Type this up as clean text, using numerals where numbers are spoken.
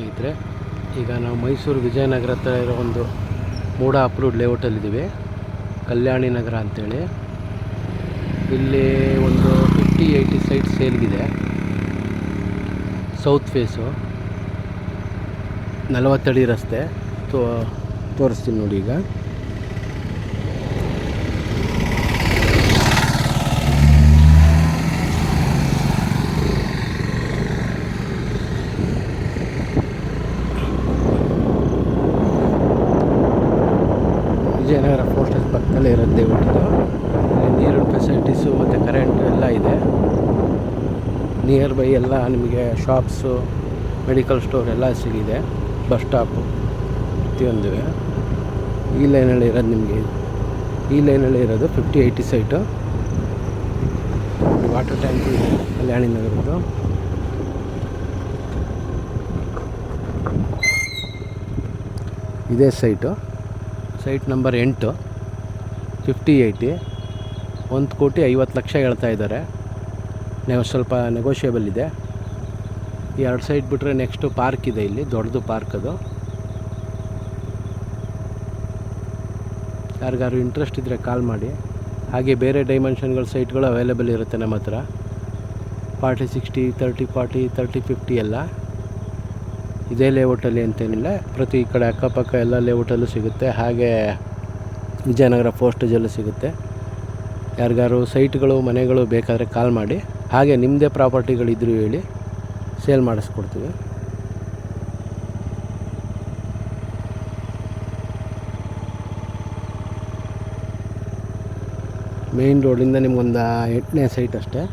ಸ್ನೇಹಿತರೆ, ಈಗ ನಾವು ಮೈಸೂರು ವಿಜಯನಗರ ಹತ್ರ ಇರೋ ಒಂದು ಮೂಡ ಅಪ್ರೂವ್ಡ್ ಲೇಔಟಲ್ಲಿದ್ದೀವಿ, ಕಲ್ಯಾಣಿ ನಗರ ಅಂಥೇಳಿ. ಇಲ್ಲಿ ಒಂದು 50-80 ಸೈಟ್ ಸೇಲ್ಗಿದೆ. ಸೌತ್ ಫೇಸು 40 ಅಡಿ ರಸ್ತೆ ತೋರಿಸ್ತೀನಿ ನೋಡಿ. ಈಗ ವಿಜಯನಗರ ಪೋಸ್ಟ್ ಆಫೀಸ್ ಪಕ್ಕದಲ್ಲೇ ಇರೋದು ಲೇಔಟಿದು. ನೀರಿನ ಫೆಸಿಲಿಟೀಸು ಮತ್ತು ಕರೆಂಟು ಎಲ್ಲ ಇದೆ. ನಿಯರ್ ಬೈ ಎಲ್ಲ ನಿಮಗೆ ಶಾಪ್ಸು, ಮೆಡಿಕಲ್ ಸ್ಟೋರ್ ಎಲ್ಲ ಸಿಗಿದೆ. ಬಸ್ ಸ್ಟಾಪು ಪ್ರತಿಯೊಂದು ಈ ಲೈನಲ್ಲಿ ಇರೋದು. ನಿಮಗೆ ಈ ಲೈನಲ್ಲಿ ಇರೋದು 50-80 ಸೈಟು. ವಾಟರ್ ಟ್ಯಾಂಕು ಇದೆ ಕಲ್ಯಾಣಿ ನಗರದ್ದು. ಇದೇ ಸೈಟ್ ನಂಬರ್ 8, 50-80, 1,50,00,000 ಹೇಳ್ತಾ ಇದ್ದಾರೆ. ನೀವು ಸ್ವಲ್ಪ ನೆಗೋಷಿಯೇಬಲ್ ಇದೆ. ಈ 2 ಸೈಟ್ ಬಿಟ್ಟರೆ ನೆಕ್ಸ್ಟು ಪಾರ್ಕ್ ಇದೆ. ಇಲ್ಲಿ ದೊಡ್ಡದು ಪಾರ್ಕ್ ಅದು. ಯಾರಿಗಾರು ಇಂಟ್ರೆಸ್ಟ್ ಇದ್ದರೆ ಕಾಲ್ ಮಾಡಿ. ಹಾಗೆ ಬೇರೆ ಡೈಮೆನ್ಷನ್ಗಳ ಸೈಟ್ಗಳು ಅವೈಲೇಬಲ್ ಇರುತ್ತೆ ನಮ್ಮ ಹತ್ರ. 40-60, 30-40, 30-50 ಎಲ್ಲ ಇದೇ ಲೇಔಟಲ್ಲಿ ಅಂತೇನಿಲ್ಲ. ಪ್ರತಿ ಈ ಕಡೆ ಅಕ್ಕಪಕ್ಕ ಎಲ್ಲ ಲೇಔಟಲ್ಲೂ ಸಿಗುತ್ತೆ. ಹಾಗೆ ವಿಜಯನಗರ ಪೋಸ್ಟೇಜಲ್ಲೂ ಸಿಗುತ್ತೆ. ಯಾರಿಗಾರು ಸೈಟ್ಗಳು, ಮನೆಗಳು ಬೇಕಾದರೆ ಕಾಲ್ ಮಾಡಿ. ಹಾಗೆ ನಿಮ್ಮದೇ ಪ್ರಾಪರ್ಟಿಗಳಿದ್ದರೂ ಹೇಳಿ, ಸೇಲ್ ಮಾಡಿಸ್ಕೊಡ್ತೀವಿ. ಮೇಯ್ನ್ ರೋಡಿಂದ ನಿಮ್ಗೊಂದು 8ನೇ ಸೈಟ್ ಅಷ್ಟೇ.